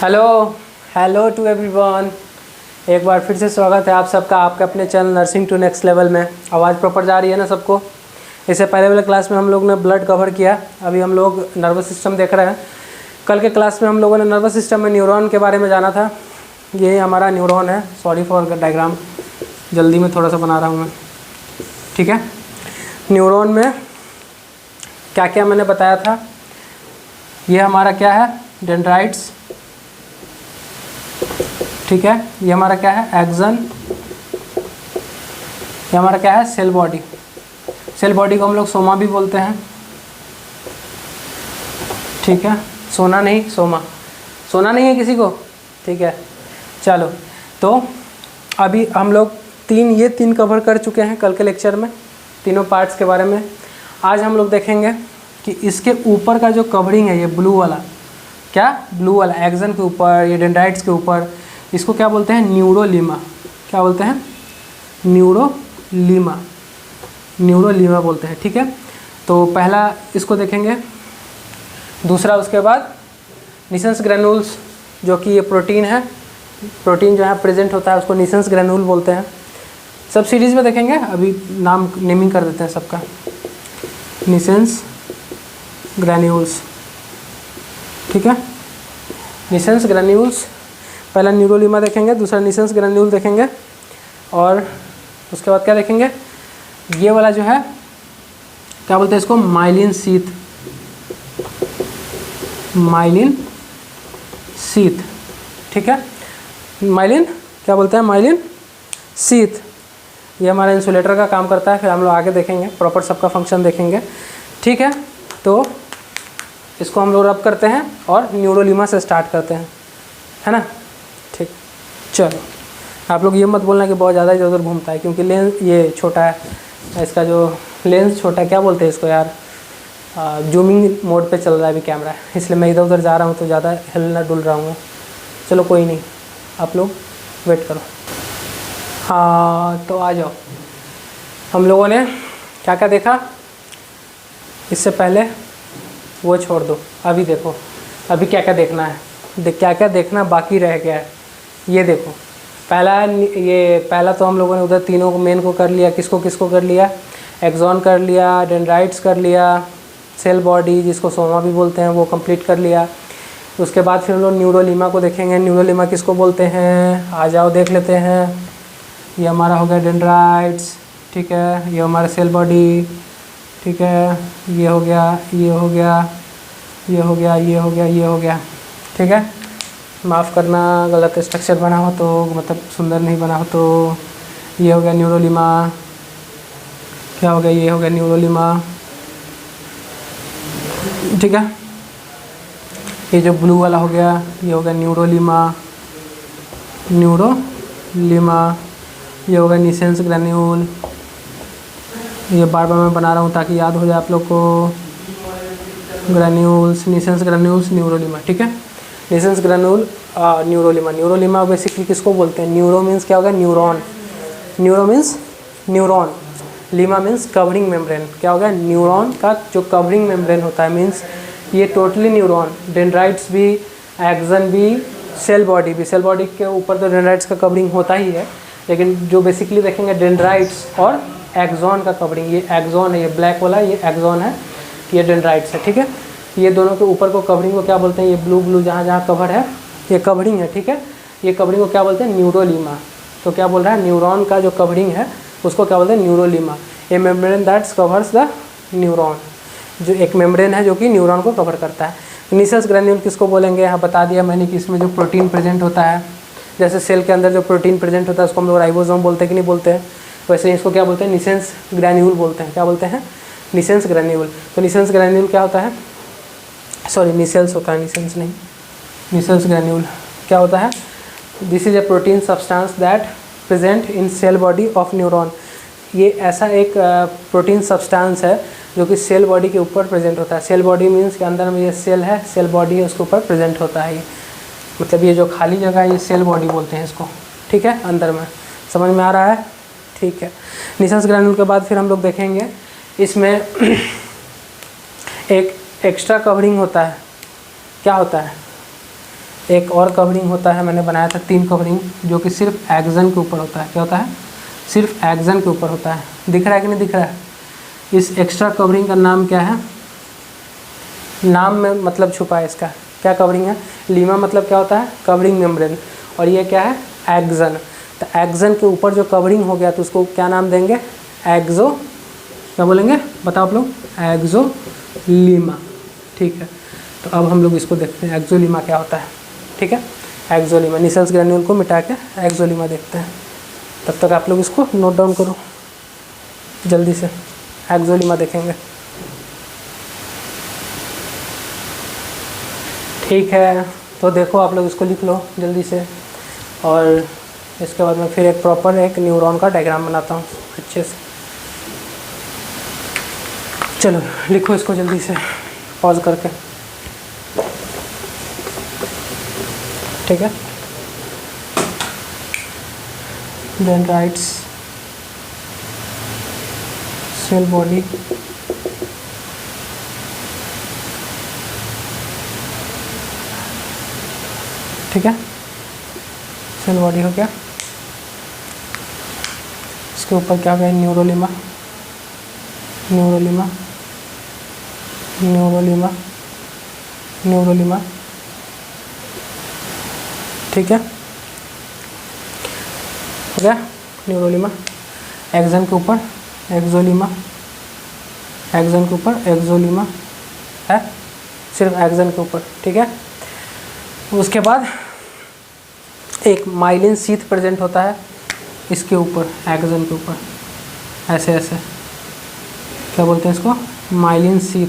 Hello hello to everyone. एक बार फिर से स्वागत है आप सबका आपके अपने channel nursing to next level में। आवाज़ प्रॉपर जा रही है ना सबको? इससे पहले वाले क्लास में हम लोग ने ब्लड कवर किया, अभी हम लोग नर्वस सिस्टम देख रहे हैं। कल के क्लास में हम लोगों ने नर्वस सिस्टम में न्यूरॉन के बारे में जाना था। ये हमारा न्यूरॉन है, सॉरी फॉर डायग्राम, जल्दी में थोड़ा सा बना रहा हूँ मैं, ठीक है। न्यूरॉन में क्या क्या मैंने बताया था। ये हमारा क्या है, डेंड्राइट्स, ठीक है। ये हमारा क्या है, एक्सन। ये हमारा क्या है, सेल बॉडी। सेल बॉडी को हम लोग सोमा भी बोलते हैं, ठीक है। सोना नहीं, सोमा। सोना नहीं है किसी को, ठीक है। चलो, तो अभी हम लोग ये तीन कवर कर चुके हैं कल के लेक्चर में, तीनों पार्ट्स के बारे में। आज हम लोग देखेंगे कि इसके ऊपर का जो कवरिंग है, ये ब्लू वाला, क्या ब्लू वाला एक्सन के ऊपर, ये डेंड्राइट्स के ऊपर, इसको क्या बोलते हैं, न्यूरोलीमा। क्या बोलते हैं, न्यूरोलीमा। न्यूरोलीमा बोलते हैं, ठीक है। तो पहला इसको देखेंगे। दूसरा उसके बाद निसेंस ग्रैन्यूल्स, जो कि ये प्रोटीन है। प्रोटीन जो है प्रेजेंट होता है, उसको निसेंस ग्रैन्यूल बोलते हैं। सब सीरीज में देखेंगे, अभी नाम नेमिंग कर देते हैं सबका। निसेंस ग्रैन्यूल्स, ठीक है। निसेंस ग्रैन्यूल्स, पहला न्यूरोलीमा देखेंगे, दूसरा निसेंस ग्रैन्यूल देखेंगे, और उसके बाद क्या देखेंगे, ये वाला जो है क्या बोलते हैं इसको, माइलिन शीथ। माइलिन शीथ, ठीक है। माइलिन क्या बोलते हैं, माइलिन शीथ। ये हमारा इंसुलेटर का काम करता है, फिर हम लोग आगे देखेंगे, प्रॉपर सबका फंक्शन देखेंगे, ठीक है। तो इसको हम लोग रब करते हैं और न्यूरोलीमा से स्टार्ट करते हैं, है ना, ठीक। चलो, आप लोग ये मत बोलना कि बहुत ज़्यादा इधर उधर घूमता है, क्योंकि लेंस ये छोटा है, इसका जो लेंस छोटा है, क्या बोलते हैं इसको यार, जूमिंग मोड पे चल रहा है अभी कैमरा, इसलिए मैं इधर उधर जा रहा हूँ तो ज़्यादा हिलना डुल रहा हूँ। चलो कोई नहीं, आप लोग वेट करो। हाँ, तो आ जाओ। हम लोगों ने क्या क्या देखा, इससे पहले वो छोड़ दो, अभी देखो अभी क्या क्या देखना है, क्या क्या देखना बाकी रह गया है। ये देखो, पहला तो हम लोगों ने उधर तीनों को मेन को कर लिया। किसको किसको कर लिया, एक्सॉन कर लिया, डेंड्राइट्स कर लिया, सेल बॉडी जिसको सोमा भी बोलते हैं वो कंप्लीट कर लिया। उसके बाद फिर हम लोग न्यूरोलीमा को देखेंगे। न्यूरोलीमा किसको बोलते हैं, आ जाओ देख लेते हैं। ये हमारा हो गया डेंड्राइट्स, ठीक है। ये हमारा सेल बॉडी, ठीक है। ये हो गया, ये हो गया, ये हो गया, ये हो गया, ये हो गया, ठीक है। माफ़ करना गलत स्ट्रक्चर बना हो तो, मतलब सुंदर नहीं बना हो तो। ये हो गया न्यूरोलीमा, क्या हो गया, ये हो गया न्यूरोलीमा, ठीक है। ये जो ब्लू वाला हो गया, ये हो गया न्यूरोलीमा। न्यूरोलीमा, ये हो गया निसेंस ग्रैन्यूल। ये बार बार मैं बना रहा हूँ ताकि याद हो जाए आप लोग को। ग्रैन्यूल्स, निसेंस ग्रैन्यूल्स, न्यूरोलीमा, ठीक है। निसेंस ग्रैन्यूल, न्यूरोलीमा। न्यूरोलीमा बेसिकली किसको बोलते हैं, न्यूरो मीन्स क्या होगा, neuron. Neuro means neuron, Lima means covering membrane. क्या होगा, न्यूरॉन का जो कवरिंग मेम्ब्रेन होता है, मीन्स ये टोटली न्यूरॉन। डेंड्राइट्स भी, एक्सन भी, सेल बॉडी भी। सेल बॉडी के ऊपर तो डेंड्राइट्स का कवरिंग होता ही है, लेकिन जो बेसिकली देखेंगे डेंड्राइट्स और एक्सॉन का कवरिंग, ये एक्सॉन है, ये ब्लैक वाला ये एक्सॉन है, ये डेंड्राइट्स है, ठीक है। ये दोनों के ऊपर को कवरिंग को क्या बोलते हैं, ये ब्लू ब्लू जहाँ जहाँ कवर है ये कवरिंग है, ठीक है। ये कवरिंग को क्या बोलते हैं, न्यूरोलीमा। तो क्या बोल रहा है, न्यूरॉन का जो कवरिंग है उसको क्या बोलते हैं, neurilemma. A membrane that's covers the neuron, जो एक मेम्ब्रेन है जो कि न्यूरॉन को कवर करता है। निसेंस ग्रैन्यूल किसको बोलेंगे, यहाँ बता दिया मैंने कि इसमें जो प्रोटीन प्रेजेंट होता है, जैसे सेल के अंदर जो प्रोटीन प्रेजेंट होता है उसको हम लोग राइबोसोम बोलते हैं कि नहीं बोलते हैं, वैसे इसको क्या बोलते हैं, निसेंस ग्रैन्यूल बोलते हैं। क्या बोलते हैं, निसेंस ग्रैन्यूल। तो निसेंस ग्रैन्यूल क्या होता है, सॉरी निसेल्स होता है, निसेंस नहीं, निसेल्स ग्रैन्यूल क्या होता है, this is a protein substance that present in cell body of neuron. ये ऐसा एक प्रोटीन सब्सटेंस है जो कि सेल बॉडी के ऊपर प्रेजेंट होता है। सेल बॉडी मीन्स के अंदर में ये सेल है, सेल बॉडी है, उसके ऊपर प्रेजेंट होता है। ये मतलब ये जो खाली जगह है ये सेल बॉडी बोलते हैं इसको, ठीक है। अंदर में समझ में आ रहा है, ठीक है। निसेंस ग्रैन्यूल के बाद फिर हम लोग देखेंगे इसमें एक एक्स्ट्रा कवरिंग होता है। क्या होता है, एक और कवरिंग होता है, मैंने बनाया था 3 कवरिंग, जो कि सिर्फ एक्सन के ऊपर होता है। क्या होता है? सिर्फ एक्सन के ऊपर होता है। दिख रहा है कि नहीं दिख रहा है? इस एक्स्ट्रा कवरिंग का नाम क्या है? नाम में मतलब छुपा है इसका। क्या कवरिंग है? लीमा मतलब क्या होता है? Covering membrane. और ये क्या है? एक्सन। तो एक्सन के ऊपर जो कवरिंग हो गया तो उसको क्या नाम देंगे? एक्सो, क्या बोलेंगे बताओ आप लोग? एक्सोलीमा। ठीक है, तो अब हम लोग इसको देखते हैं एक्सोलीमा क्या होता है। ठीक है, एक्सोलीमा, निसेल्स ग्रैन्यूल को मिटा के एक्सोलीमा देखते हैं। तब तक आप लोग इसको नोट डाउन करो जल्दी से। एक्सोलीमा देखेंगे। ठीक है, तो देखो आप लोग इसको लिख लो जल्दी से, और इसके बाद मैं फिर एक प्रॉपर एक न्यूरॉन का डायग्राम बनाता हूँ अच्छे से। चलो लिखो इसको जल्दी से पॉज करके। ठीक है, देन राइट्स सेल बॉडी, ठीक है, सेल बॉडी हो गया। इसके ऊपर क्या गया? न्यूरोलीमा, न्यूरोलीमा, न्यूरोलीमा, न्यूरोलीमा। ठीक है, हो गया न्यूरोलीमा। एक्सन के ऊपर एक्सोलीमा, एक्सन के ऊपर एक्सोलीमा है, सिर्फ एक्सन के ऊपर। ठीक है, उसके बाद एक माइलिन शीथ प्रेजेंट होता है इसके ऊपर, एक्सन के ऊपर, ऐसे ऐसे। क्या बोलते हैं इसको? Myelin sheath,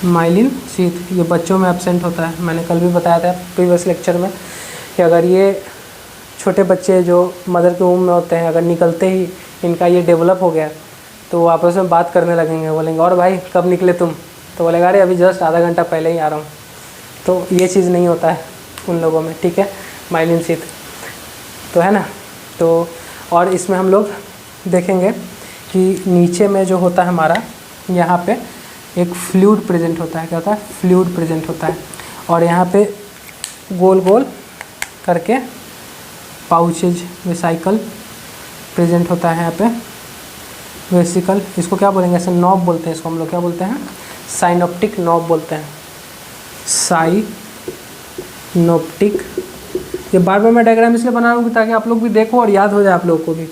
myelin sheath. ये बच्चों में एब्सेंट होता है। मैंने कल भी बताया था प्रीवियस लेक्चर में कि अगर ये छोटे बच्चे जो मदर के वूम में होते हैं, अगर निकलते ही इनका ये डेवलप हो गया तो वो आपस में बात करने लगेंगे, बोलेंगे और भाई कब निकले तुम? तो बोलेगा अरे अभी जस्ट आधा घंटा पहले ही आ रहा हूँ। तो ये चीज़ नहीं होता है उन लोगों में। ठीक है, माइलिन शीथ तो है ना। तो और इसमें हम लोग देखेंगे कि नीचे में जो होता है हमारा, यहाँ पे एक फ्लूइड प्रेजेंट होता है। क्या होता है? फ्लूइड प्रेजेंट होता है। और यहाँ पे गोल गोल करके पाउचेज, वेसिकल प्रेजेंट होता है यहाँ पे, वेसिकल। इसको क्या बोलेंगे? ऐसे नॉब बोलते हैं इसको हम लोग। क्या बोलते हैं? साइनोप्टिक नॉब बोलते हैं, साइनोप्टिक। ये बार बार मैं डायग्राम इसलिए बना रहा हूँ ताकि आप लोग भी देखो और याद हो जाए आप लोग को भी।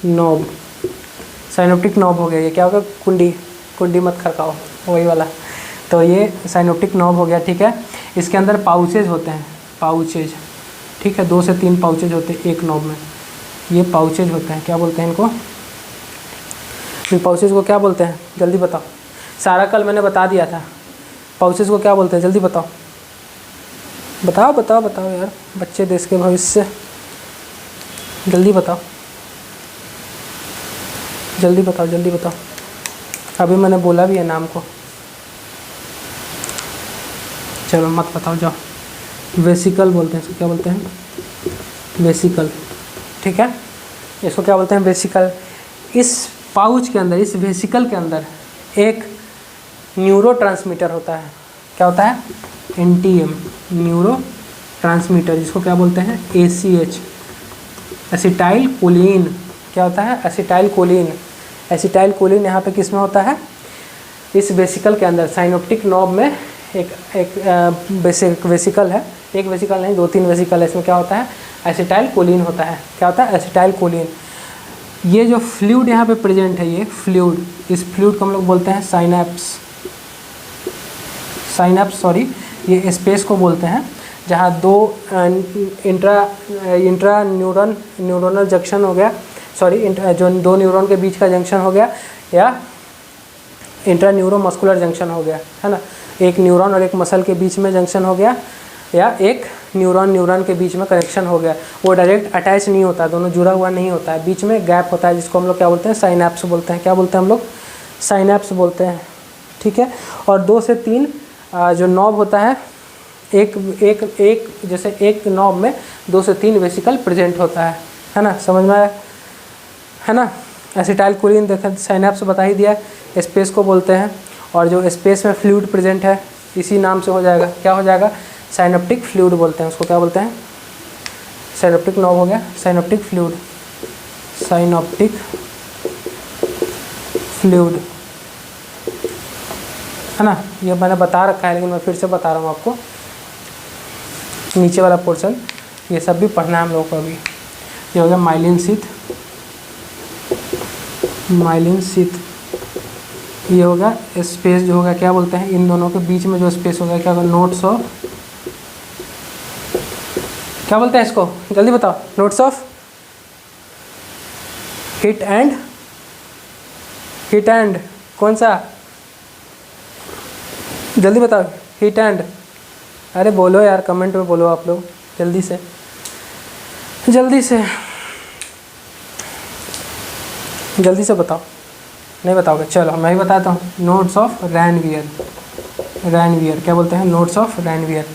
नॉब, साइनोप्टिक नॉब हो गया। ये क्या होगा? कुंडी, कुंडी मत खड़काओ, वही वाला। तो ये साइनोप्टिक नॉब हो गया। ठीक है, इसके अंदर पाउचेज होते हैं, पाउचेज। ठीक है, 2 से 3 पाउचेज होते हैं एक नॉब में। ये पाउचेज होते हैं। क्या बोलते हैं इनको? इन पाउचेज को क्या बोलते हैं? जल्दी बताओ। सारा कल मैंने बता दिया था। पाउचेज को क्या बोलते हैं? जल्दी बताओ, बताओ बताओ बताओ यार, बच्चे देश के भविष्य, जल्दी बताओ, जल्दी बताओ, जल्दी बताओ। अभी मैंने बोला भी है नाम को। चलो मत बताओ, जाओ। वेसिकल बोलते हैं इसको। क्या बोलते हैं? वेसिकल। ठीक है, इसको क्या बोलते हैं? वेसिकल। इस पाउच के अंदर, इस वेसिकल के अंदर एक न्यूरो ट्रांसमीटर होता है। क्या होता है? NTM, न्यूरो ट्रांसमीटर, जिसको क्या बोलते हैं? ACH, acetyl choline. क्या होता है? Acetyl choline. एसिटाइल कोलिन यहाँ पे किस में होता है? इस वेसिकल के अंदर, साइनोप्टिक नॉब में एक वेसिकल है। एक वेसिकल नहीं, 2-3 वेसिकल है। इसमें क्या होता है? एसिटाइल कोलिन होता है। क्या होता है? Acetyl choline. ये जो फ्लूइड यहाँ पे प्रेजेंट है, ये फ्लूइड, इस फ्लूइड को हम लोग बोलते हैं साइनैप्स, साइनैप्स सॉरी, ये स्पेस को बोलते हैं जहाँ 2 इंट्रा न्यूरोनल जंक्शन हो गया, सॉरी जो 2 न्यूरॉन के बीच का जंक्शन हो गया, या इंट्रा न्यूरोमस्कुलर जंक्शन हो गया, है ना। एक न्यूरॉन और एक मसल के बीच में जंक्शन हो गया, या एक न्यूरॉन के बीच में कनेक्शन हो गया। वो डायरेक्ट अटैच नहीं होता, दोनों जुड़ा हुआ नहीं होता है, बीच में गैप होता है, जिसको हम लोग क्या बोलते हैं? साइनैप्स बोलते हैं। क्या बोलते हैं हम लोग? साइनैप्स बोलते हैं। ठीक है, और 2 से 3 जो नॉब होता है, एक जैसे एक नॉब में 2 से 3 वेसिकल प्रेजेंट होता है ना। समझ में आया है ना। एसिटाइल कोलिन देखें, साइनैप्स बता ही दिया, स्पेस को बोलते हैं, और जो स्पेस में फ्लूइड प्रेजेंट है इसी नाम से हो जाएगा। क्या हो जाएगा? साइनेप्टिक फ्लूइड बोलते हैं उसको, क्या बोलते हैं? साइनेप्टिक नर्व हो गया, साइनेप्टिक फ्लूइड, साइनेप्टिक फ्लूइड है ना। ये मैंने बता रखा है लेकिन मैं फिर से बता रहा हूँ आपको, नीचे वाला पोर्शन ये सब भी पढ़ना है हम लोगों को अभी। ये हो गया माइलिन शीथ, माइलिन शीथ। ये होगा स्पेस जो होगा, क्या बोलते हैं, इन दोनों के बीच में जो स्पेस होगा क्या होगा? नोड्स ऑफ, क्या बोलते हैं इसको, जल्दी बताओ? Nodes of hit and, hit and कौन सा, जल्दी बताओ? हिट एंड, अरे बोलो यार, कमेंट में बोलो आप लोग जल्दी से, जल्दी से, जल्दी से बताओ। नहीं बताओगे, चलो मैं ही बताता हूँ। नोड्स ऑफ रैनवियर, रैनवियर क्या बोलते हैं? Nodes of Ranvier.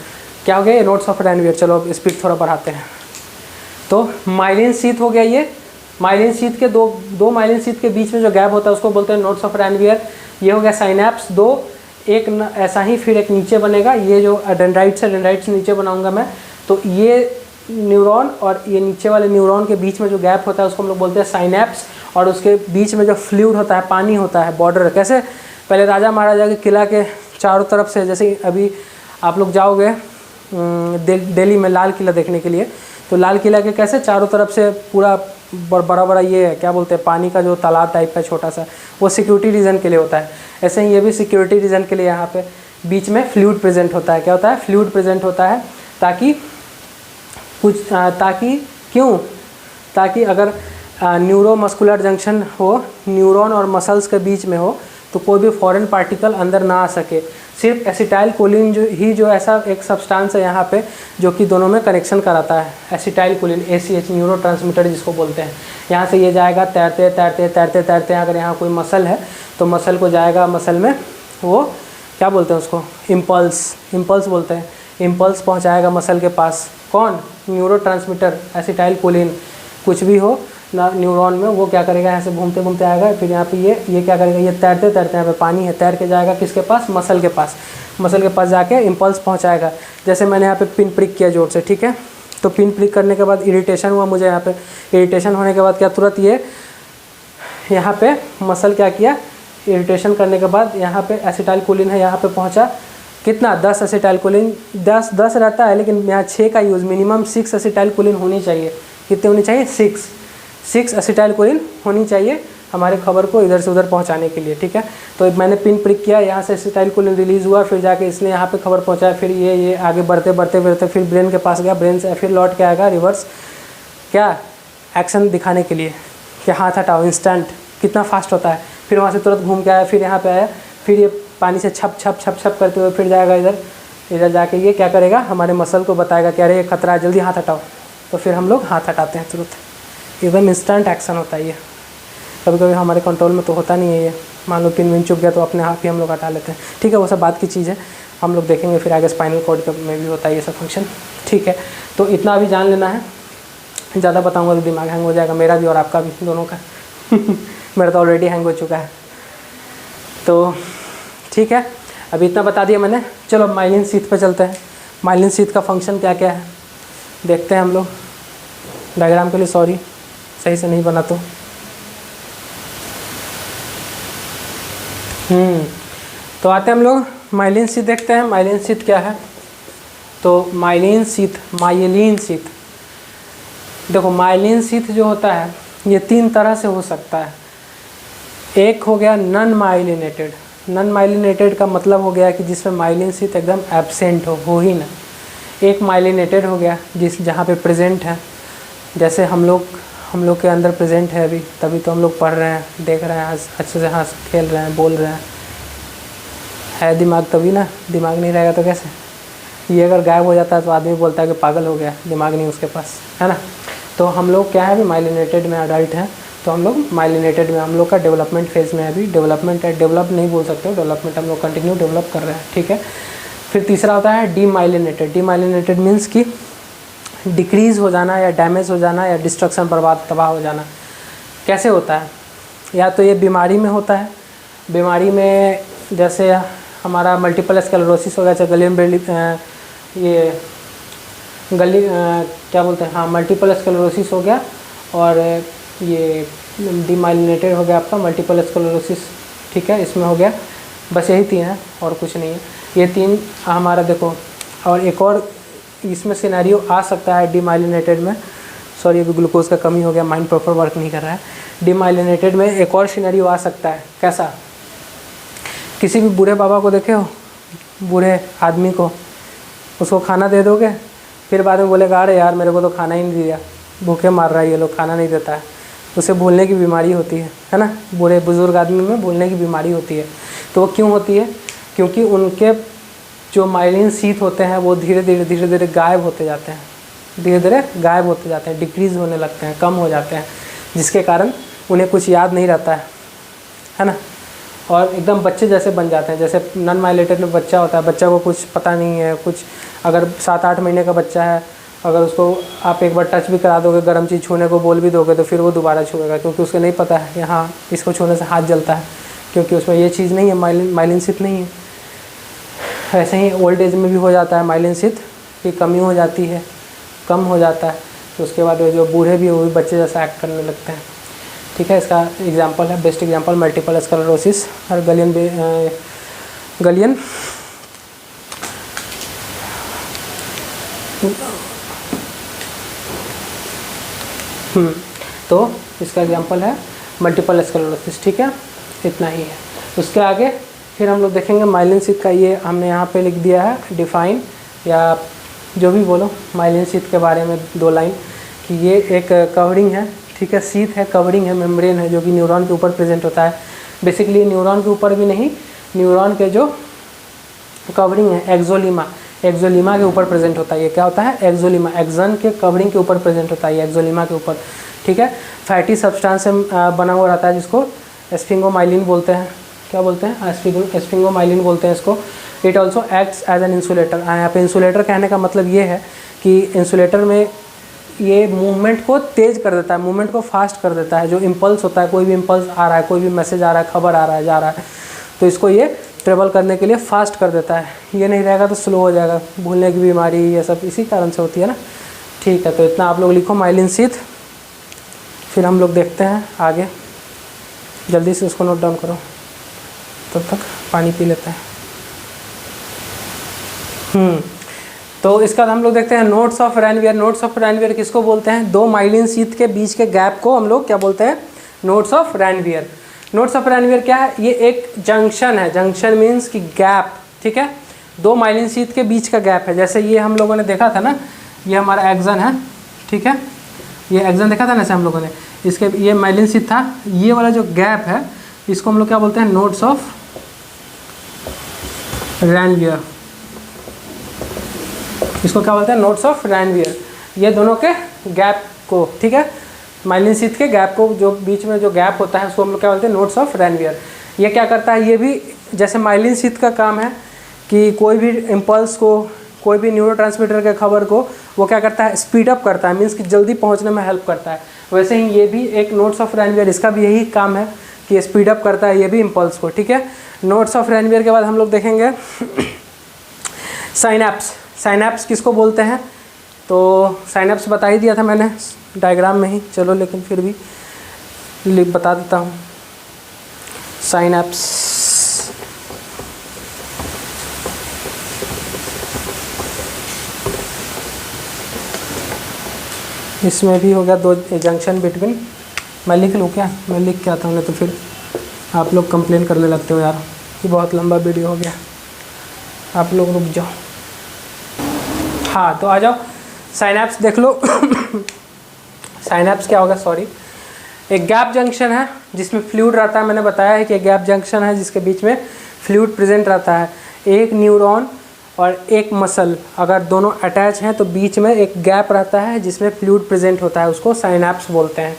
क्या हो गया ये? Nodes of Ranvier. चलो अब स्पीड थोड़ा बढ़ाते हैं। तो माइलिन शीथ हो गया ये, माइलिन शीथ के दो माइलिन शीथ के बीच में जो गैप होता है उसको बोलते हैं नोड्स ऑफ रैनवियर। ये हो गया साइनैप्स दो, एक ऐसा ही फिर एक नीचे बनेगा, ये जो डेंड्राइट्स है, डेंड्राइट्स नीचे बनाऊंगा मैं। तो ये न्यूरॉन और ये नीचे वाले न्यूरॉन के बीच में जो गैप होता है उसको हम लोग बोलते हैं साइनैप्स। और उसके बीच में जो फ्लूइड होता है, पानी होता है, बॉर्डर, कैसे पहले राजा महाराजा के किला के चारों तरफ से, जैसे अभी आप लोग जाओगे दिल्ली में लाल किला देखने के लिए, तो लाल किला के कैसे चारों तरफ से पूरा बड़ा बड़ा ये है, क्या बोलते हैं, पानी का जो तालाब टाइप का छोटा सा, वो सिक्योरिटी रीज़न के लिए होता है। ऐसे ही ये भी सिक्योरिटी रीज़न के लिए यहाँ पे बीच में फ्लूइड प्रेजेंट होता है। क्या होता है? फ्लूइड प्रेजेंट होता है, ताकि कुछ ताकि अगर न्यूरोमस्कुलर जंक्शन हो, न्यूरॉन और मसल्स के बीच में हो, तो कोई भी फॉरेन पार्टिकल अंदर ना आ सके। सिर्फ एसिटाइल कोलिन जो ऐसा एक सब्सटेंस है यहाँ पे जो कि दोनों में कनेक्शन कराता है। Acetyl choline, ACH, neuro transmitter जिसको बोलते हैं। यहाँ से ये जाएगा तैरते तैरते तैरते तैरते, अगर यहाँ कोई मसल है तो मसल को जाएगा, मसल में वो क्या बोलते हैं उसको, इम्पल्स, इम्पल्स बोलते हैं। इम्पल्स पहुँचाएगा मसल के पास, कौन? Neuro transmitter, acetyl choline. कुछ भी हो ना न्यूरॉन में, वो क्या करेगा, यहाँ से घूमते घूमते आएगा, फिर यहाँ पे ये क्या करेगा, ये तैरते तैरते, यहाँ पे पानी है, तैर के जाएगा किसके पास? मसल के पास। मसल के पास जाके इम्पल्स पहुँचाएगा। जैसे मैंने यहाँ पे पिन प्रिक किया जोर से, ठीक है, तो पिन प्रिक करने के बाद इरिटेशन हुआ मुझे, यहाँ पे इरिटेशन होने के बाद क्या, तुरंत ये यहाँ पे मसल क्या किया, इरिटेशन करने के बाद यहाँ पे एसिटाइल कोलिन है, यहाँ पे पहुँचा, कितना, 10 एसिटाइल कोलिन, 10 रहता है, लेकिन यहाँ 6 का यूज़, मिनिमम 6 एसिटाइल कोलिन होनी चाहिए। कितने होनी चाहिए? 6 एसिटाइल कोलिन होनी चाहिए हमारे खबर को इधर से उधर पहुंचाने के लिए, ठीक है। तो मैंने पिन प्रिक किया, यहाँ से एसिटाइल कोलिन रिलीज़ हुआ, फिर जाके इसने यहाँ पे खबर पहुंचाया, फिर ये आगे बढ़ते बढ़ते बढ़ते फिर ब्रेन के पास गया, ब्रेन से फिर लौट के आएगा रिवर्स, क्या, एक्शन दिखाने के लिए कि हाथ हटाओ, इंस्टेंट, कितना फास्ट होता है। फिर वहाँ से तुरंत घूम के आया, फिर यहाँ पे आया, फिर ये पानी से छप छप छप छप करते हुए फिर जाएगा इधर जाके ये क्या करेगा, हमारे मसल को बताएगा कि अरे ये खतरा है, जल्दी हाथ हटाओ। तो फिर हम लोग हाथ हटाते हैं तुरंत, एकदम इंस्टेंट एक्शन होता है ये। कभी कभी हमारे कंट्रोल में तो होता नहीं है ये, मान लो पिन विन चुप गया तो अपने आप ही हम लोग हटा लेते हैं, ठीक है, वो सब बात की चीज़ है, हम लोग देखेंगे फिर आगे स्पाइनल कॉर्ड में भी होता है ये सब फंक्शन, ठीक है। तो इतना अभी जान लेना है, ज़्यादा बताऊँगा तो दिमाग हैंग हो जाएगा, मेरा भी और आपका भी, दोनों का मेरा तो ऑलरेडी हैंग हो चुका है। तो ठीक है, अभी इतना बता दिया मैंने। चलो अब माइलिन शीथ पे चलते हैं। माइलिन शीथ का फंक्शन क्या क्या है देखते हैं हम लोग। डायग्राम के लिए सॉरी, सही से नहीं बना तो आते हैं हम लोग माइलिन शीथ देखते हैं। माइलिन शीथ क्या है? तो माइलिन शीथ, माइलिन शीथ, देखो माइलिन शीथ जो होता है ये 3 तरह से हो सकता है। एक हो गया नॉन माइलिनेटेड। नॉन माइलिनेटेड का मतलब हो गया कि जिसमें माइलिन शीथ एकदम एब्सेंट हो ही ना। एक माइलिनेटेड हो गया जहाँ पे प्रेजेंट है, जैसे हम लोग के अंदर प्रेजेंट है अभी, तभी तो हम लोग पढ़ रहे हैं, देख रहे हैं, अच्छे से हंस खेल रहे हैं, बोल रहे हैं, है दिमाग तभी ना। दिमाग नहीं रहेगा तो कैसे? ये अगर गायब हो जाता है तो आदमी बोलता है कि पागल हो गया, दिमाग नहीं उसके पास, है ना। तो हम लोग क्या है अभी माइलिनेटेड में अडल्ट हैं, तो हम लोग माइलिनेटेड में, हम लोग का डेवलपमेंट फेज़ में है अभी। डेवलपमेंट है, डेवलप नहीं बोल सकते, डेवलपमेंट हम लोग कंटिन्यू डेवलप कर रहे हैं, ठीक है। फिर तीसरा होता है डीमाइलिनेटेड। डीमाइलिनेटेड मीन्स कि डिक्रीज़ हो जाना या डैमेज हो जाना या डिस्ट्रक्शन, बर्बाद, तबाह हो जाना। कैसे होता है? या तो ये बीमारी में होता है, बीमारी में जैसे हमारा मल्टीपल स्क्लेरोसिस हो गया, चाहे ये क्या बोलते हैं, हाँ मल्टीपल स्क्लेरोसिस हो गया, और ये डीमाइलिनेटेड हो गया आपका मल्टीपल स्क्लेरोसिस, ठीक है, इसमें हो गया। बस यही 3 है और कुछ नहीं है, ये 3 हमारा देखो। और एक और इसमें सिनेरियो आ सकता है डीमाइलिनेटेड में, सॉरी अभी ग्लूकोज का कमी हो गया, माइंड प्रॉपर वर्क नहीं कर रहा है। डीमाइलिनेटेड में एक और सिनेरियो आ सकता है, कैसा, किसी भी बूढ़े बाबा को देखे हो, बूढ़े आदमी को, उसको खाना दे दोगे, फिर बाद में बोलेगा अरे यार मेरे को तो खाना ही नहीं दिया, भूखे मार रहा है ये लोग, खाना नहीं देता है, उसे भूलने की बीमारी होती है ना। बूढ़े बुजुर्ग आदमी में भूलने की बीमारी होती है। तो वो क्यों होती है? क्योंकि उनके जो माइलिन शीथ होते हैं वो धीरे धीरे गायब होते जाते हैं, धीरे धीरे गायब होते जाते हैं, डिक्रीज़ होने लगते हैं, कम हो जाते हैं, जिसके कारण उन्हें कुछ याद नहीं रहता है ना, और एकदम बच्चे जैसे बन जाते हैं। जैसे नॉन माइलेटेड में बच्चा होता है, बच्चा को कुछ पता नहीं है, कुछ अगर 7-8 महीने का बच्चा है, अगर उसको आप एक बार टच भी करा दोगे, गर्म चीज़ छूने को बोल भी दोगे, तो फिर वो दोबारा छूएगा, क्योंकि उसको नहीं पता है कि हाँ इसको छूने से हाथ जलता है, क्योंकि उसमें ये चीज़ नहीं है, माइलिन शीथ नहीं है। ऐसे ही ओल्ड एज में भी हो जाता है, माइलिन शीथ की कमी हो जाती है, कम हो जाता है, तो उसके बाद जो बूढ़े भी वो भी बच्चे जैसा एक्ट करने लगते हैं, ठीक है। इसका एग्जांपल है, बेस्ट एग्जांपल मल्टीपल स्क्लेरोसिस और गलियन तो इसका एग्जांपल है मल्टीपल स्क्लेरोसिस, ठीक है, इतना ही है। उसके आगे फिर हम लोग देखेंगे माइलिन शीथ का, ये हमने यहाँ पे लिख दिया है डिफाइन, या जो भी बोलो माइलिन शीथ के बारे में 2 लाइन, कि ये एक कवरिंग है, ठीक है, शीथ है, कवरिंग है, मेम्ब्रेन है, जो कि न्यूरॉन के ऊपर प्रेजेंट होता है। बेसिकली न्यूरॉन के ऊपर भी नहीं, न्यूरॉन के जो कवरिंग है एक्सोलीमा के ऊपर प्रेजेंट होता है। ये क्या होता है? एक्सोलीमा, एक्सन के कवरिंग के ऊपर प्रेजेंट होता है, एक्सोलीमा के ऊपर, ठीक है। फैटी सब्सटेंस से बना हुआ रहता है, जिसको स्फिंगोमाइलिन बोलते हैं। क्या बोलते हैं? स्फिंगोमाइलिन बोलते हैं इसको। It also acts as an insulator. यहाँ पे इंसुलेटर कहने का मतलब ये है कि इंसुलेटर में ये मूवमेंट को तेज़ कर देता है, मूवमेंट को फास्ट कर देता है। जो इम्पल्स होता है, कोई भी इम्पल्स आ रहा है, कोई भी मैसेज आ रहा है, खबर आ रहा है, जा रहा है, तो इसको ये ट्रेवल करने के लिए फास्ट कर देता है। ये नहीं रहेगा तो स्लो हो जाएगा, भूलने की बीमारी, ये सब इसी कारण से होती है ना, ठीक है। तो इतना आप लोग लिखो माइलिन शीथ, फिर हम लोग देखते हैं आगे। जल्दी से उसको नोट डाउन करो, तब तक पानी पी लेते हैं। तो इसका हम लोग देखते हैं nodes of Ranvier. Nodes of Ranvier किसको बोलते हैं? 2 माइलिन शीथ के बीच के गैप को हम लोग क्या बोलते हैं? Nodes of Ranvier. Nodes of Ranvier क्या है? ये एक जंक्शन है। जंक्शन मीन्स कि गैप, ठीक है, 2 माइलिन शीथ के बीच का गैप है। जैसे ये हम लोगों ने देखा था ना, ये हमारा एक्सन है, ठीक है, ये एक्सन देखा था ना ऐसे हम लोगों ने, इसके ये माइलिन शीथ था, ये वाला जो गैप है इसको हम लोग क्या बोलते हैं? Nodes of Ranvier. इसको क्या बोलते हैं? Nodes of Ranvier. ये दोनों के गैप को, ठीक है, माइलिन शीथ के गैप को, जो बीच में जो गैप होता है उसको हम लोग क्या बोलते हैं? Nodes of Ranvier. ये क्या करता है? ये भी जैसे माइलिन शीथ का काम है कि कोई भी इम्पल्स को, कोई भी न्यूरोट्रांसमीटर के खबर को वो क्या करता है? स्पीड अप करता है, मीन्स कि जल्दी पहुंचने में हेल्प करता है। वैसे ही ये भी एक नोड्स ऑफ रैनवियर, इसका भी यही काम है कि स्पीड अप करता है ये भी इम्पल्स को, ठीक है। नोड्स ऑफ रैनवियर के बाद हम लोग देखेंगे साइनैप्स। साइनैप्स किसको बोलते हैं? तो साइनैप्स बता ही दिया था मैंने डायग्राम में ही, चलो लेकिन फिर भी बता देता हूँ। साइनैप्स इसमें भी हो गया 2 जंक्शन बिटवीन। मैं लिख लूँ क्या? मैं लिख के आता हूँ, नहीं तो फिर आप लोग कंप्लेन करने लगते हो यार कि बहुत लंबा वीडियो हो गया। आप लोग रुक जाओ। हाँ तो आ जाओ, साइनैप्स देख लो। साइनैप्स क्या होगा? सॉरी, एक गैप जंक्शन है जिसमें फ्लूइड रहता है। मैंने बताया है कि एक गैप जंक्शन है जिसके बीच में फ्लूइड प्रेजेंट रहता है। एक न्यूरॉन और एक मसल अगर दोनों अटैच हैं तो बीच में एक गैप रहता है जिसमें फ्लूइड प्रेजेंट होता है, उसको साइनैप्स बोलते हैं।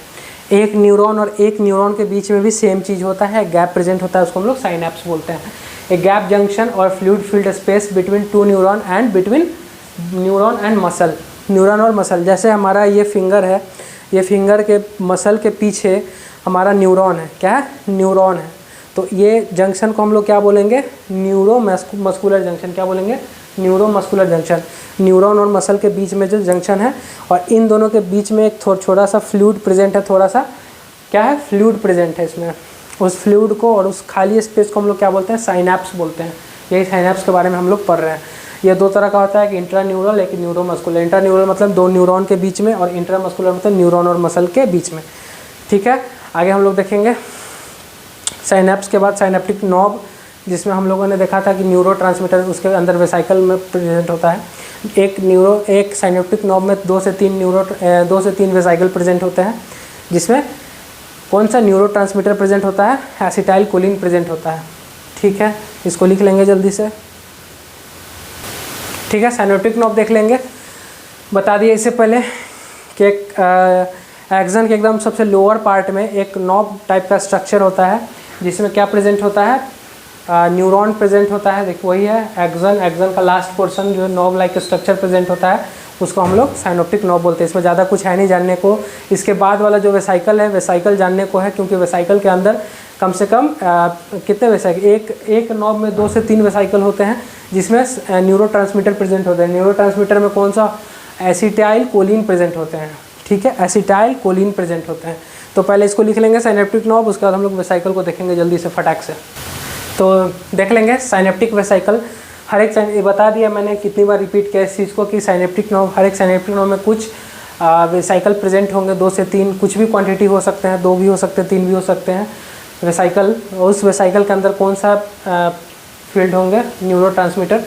एक न्यूरॉन और एक न्यूरॉन के बीच में भी सेम चीज़ होता है, गैप प्रेजेंट होता है, उसको हम लोग साइनैप्स बोलते हैं। एक गैप जंक्शन और fluid field space between 2 neuron and between neuron and muscle. Neuron और मसल, जैसे हमारा ये फिंगर है, ये फिंगर के मसल के पीछे हमारा न्यूरॉन है। क्या है? न्यूरॉन है। तो ये जंक्शन को हम लोग क्या बोलेंगे? Neuro muscular junction. क्या बोलेंगे? न्यूरोमस्कुलर जंक्शन, न्यूरॉन और मसल के बीच में जो जंक्शन है, और इन दोनों के बीच में एक छोटा सा फ्लूइड प्रेजेंट है, थोड़ा सा क्या है, फ्लूइड प्रेजेंट है इसमें। उस फ्लूइड को और उस खाली स्पेस को हम लोग क्या बोलते हैं, साइनैप्स बोलते हैं। यही साइनैप्स के बारे में हम लोग पढ़ रहे हैं। ये दो तरह का होता है, एक इंट्रान्यूरल एक न्यूरोमस्कुलर। इंट्रान्यूरल मतलब दो न्यूरॉन के बीच में, और इंट्रामस्कुलर मतलब न्यूरॉन और मसल के बीच में। ठीक है, आगे हम लोग देखेंगे साइनैप्स के बाद साइनेप्टिक नॉब, जिसमें हम लोगों ने देखा था कि न्यूरोट्रांसमीटर उसके अंदर वेसाइकल में प्रेजेंट होता है। एक साइनेप्टिक नॉब में 2 से 3 वेसाइकल प्रेजेंट होते हैं, जिसमें कौन सा न्यूरोट्रांसमीटर प्रेजेंट होता है, एसिटाइल कोलिन प्रेजेंट होता है। ठीक है, इसको लिख लेंगे जल्दी से। ठीक है, साइनेप्टिक नॉब देख लेंगे। बता दिए इससे पहले कि एक्सन के एकदम सबसे लोअर पार्ट में एक नॉब टाइप का स्ट्रक्चर होता है, जिसमें क्या प्रेजेंट होता है, न्यूरॉन प्रेजेंट होता है। देखो वही है एक्सन का लास्ट पोर्शन जो नॉब लाइक स्ट्रक्चर प्रेजेंट होता है, उसको हम लोग साइनेप्टिक नॉब बोलते हैं। इसमें ज़्यादा कुछ है नहीं जानने को। इसके बाद वाला जो वेसाइकल है, वेसाइकल जानने को है, क्योंकि वेसाइकल के अंदर कम से कम कितने वेसाइकल, एक नॉब में 2 से 3 वेसाइकल होते हैं, जिसमें न्यूरोट्रांसमीटर प्रेजेंट होते हैं। न्यूरोट्रांसमीटर में कौन सा, एसिटाइल कोलिन प्रेजेंट होते हैं। ठीक है, एसिटाइल कोलिन प्रेजेंट होते हैं। तो पहले इसको लिख लेंगे साइनेप्टिक नॉब, उसके बाद हम लोग वेसाइकल को देखेंगे जल्दी से फटाक से। तो देख लेंगे साइनेप्टिक वेसाइकल। हर एक बता दिया मैंने कितनी बार रिपीट किया इस चीज़ को कि साइनेप्टिक नॉब, हर एक साइनेप्टिक नॉब में कुछ वेसाइकल प्रेजेंट होंगे, 2 से 3, कुछ भी क्वांटिटी हो सकते हैं, 2 भी हो सकते हैं, 3 भी हो सकते हैं वेसाइकल। उस वेसाइकल के अंदर कौन सा फील्ड होंगे, न्यूरोट्रांसमीटर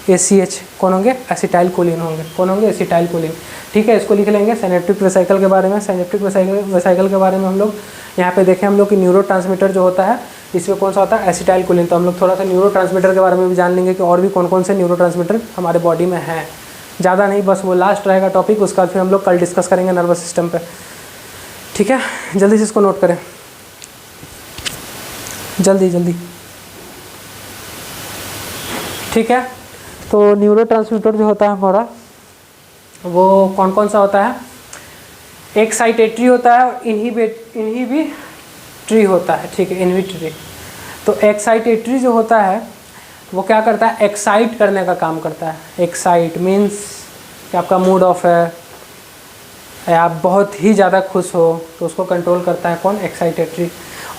ACH कौन होंगे, एसिटाइल कोलिन होंगे। कौन होंगे, एसिटाइल कोलिन। ठीक है, इसको लिख लेंगे साइनेप्टिक वेसाइकल के बारे में। साइनेप्टिक वेसाइकल के बारे में हम लोग यहाँ पे देखें, हम लोग कि न्यूरोट्रांसमीटर जो होता है इसमें कौन सा होता है, एसिटाइल कोलिन। तो हम लोग थोड़ा सा न्यूरोट्रांसमीटर के बारे में भी जान लेंगे कि और भी कौन कौन से न्यूरोट्रांसमीटर हमारे बॉडी में हैं। ज़्यादा नहीं, बस वो लास्ट रहेगा टॉपिक, उसका फिर हम लोग कल डिस्कस करेंगे नर्वस सिस्टम पे। ठीक है, जल्दी से इसको नोट करें, जल्दी जल्दी। ठीक है, तो न्यूरोट्रांसमीटर जो होता है हमारा, वो कौन कौन सा होता है, एक्साइटेटरी होता है और इनहिबिटरी होता है। ठीक है, इनहिबिटरी। तो एक्साइटेटरी जो होता है वो क्या करता है, एक्साइट करने का काम करता है। एक्साइट मीन्स कि आपका मूड ऑफ है, आप बहुत ही ज़्यादा खुश हो, तो उसको कंट्रोल करता है कौन, एक्साइटेटरी।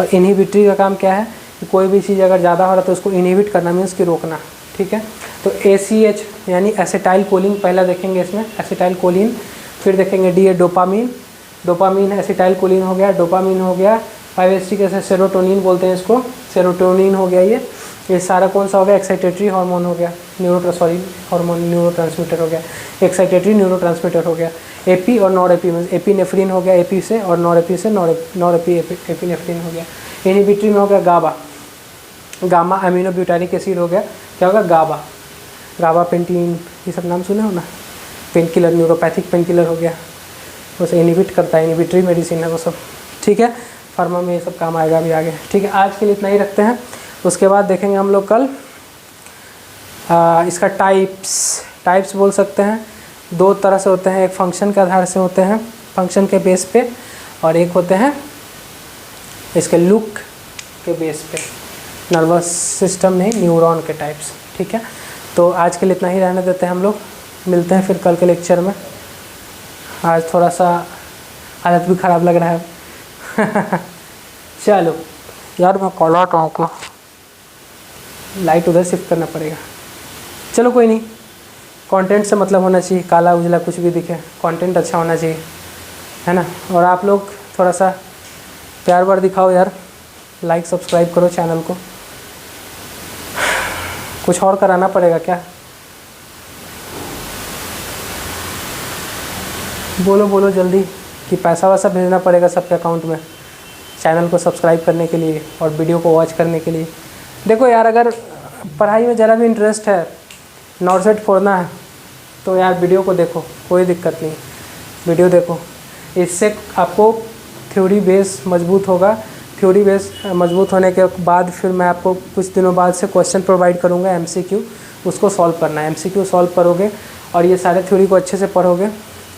और इनहिबिटरी का काम क्या है कि कोई भी चीज़ अगर ज़्यादा हो रहा है तो उसको इनहिबिट करना मीन्स कि रोकना। ठीक है, तो ACH यानी एसिटाइल कोलिन पहला देखेंगे इसमें, एसिटाइल कोलिन। फिर देखेंगे DA dopamine, dopamine acetyl choline हो गया, डोपामीन हो गया। 5-HT के सेरोटोनिन बोलते हैं इसको, सेरोटोनिन हो गया। ये सारा कौन सा हो गया, एक्साइटेटरी हार्मोन हो गया, न्यूरोट्रांसमीटर हो गया, एक्साइटेटरी न्यूरोट्रांसमीटर हो गया। AP और नॉर एपी में एपिनेफ्रिन हो गया, AP से, और नॉर एपी से नॉर एपिनेफ्रिन हो गया। इनहिबिटरी में हो गया गामा अमीनो ब्यूटारिक एसिड हो गया, क्या होगा, गाबा पेंटीन, ये सब नाम सुने हो ना, pain killer, neuropathic pain killer हो गया, उसे इनहिबिट करता है, इनहिबिटरी मेडिसिन है वो सब। ठीक है, फार्मा में ये सब काम आएगा अभी आगे। ठीक है, आज के लिए इतना ही रखते हैं। उसके बाद देखेंगे हम लोग कल इसका टाइप्स बोल सकते हैं। 2 तरह से होते हैं, एक फंक्शन के आधार से होते हैं, फंक्शन के बेस पे, और एक होते हैं इसके लुक के बेस पे, नर्वस सिस्टम नहीं, न्यूरॉन के टाइप्स। ठीक है, तो आज के लिए इतना ही रहने देते हैं हम लोग, मिलते हैं फिर कल के लेक्चर में। आज थोड़ा सा हालत भी ख़राब लग रहा है चलो यार, मैं कॉल आता हूँ को, लाइट उधर शिफ्ट करना पड़ेगा। चलो कोई नहीं, कंटेंट से मतलब होना चाहिए, काला उजला कुछ भी दिखे, कंटेंट अच्छा होना चाहिए, है ना। और आप लोग थोड़ा सा प्यार व्यार दिखाओ यार, लाइक सब्सक्राइब करो चैनल को। कुछ और कराना पड़ेगा क्या, बोलो जल्दी, कि पैसा वैसा भेजना पड़ेगा सबके अकाउंट में चैनल को सब्सक्राइब करने के लिए और वीडियो को वॉच करने के लिए। देखो यार, अगर पढ़ाई में ज़रा भी इंटरेस्ट है, नॉर्सेट फोड़ना है, तो यार वीडियो को देखो, कोई दिक्कत नहीं, वीडियो देखो। इससे आपको थ्योरी बेस मजबूत होगा। थ्योरी बेस मजबूत होने के बाद फिर मैं आपको कुछ दिनों बाद से क्वेश्चन प्रोवाइड करूँगा, MCQ, उसको सॉल्व करना है। MCQ सॉल्व करोगे और ये सारे थ्योरी को अच्छे से पढ़ोगे,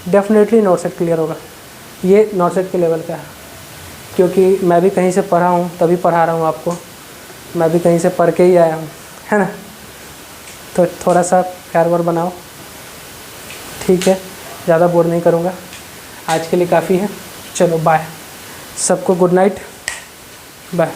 डेफिनेटली नॉर्सेट क्लियर होगा। ये नॉर्सेट के लेवल का है, क्योंकि मैं भी कहीं से पढ़ा हूँ, तभी पढ़ा रहा हूँ आपको, मैं भी कहीं से पढ़ के ही आया हूँ, है ना। तो थोड़ा सा प्यार वार बनाओ, ठीक है। ज़्यादा बोर नहीं करूँगा, आज के लिए काफ़ी है। चलो बाय, सबको गुड नाइट, बाय।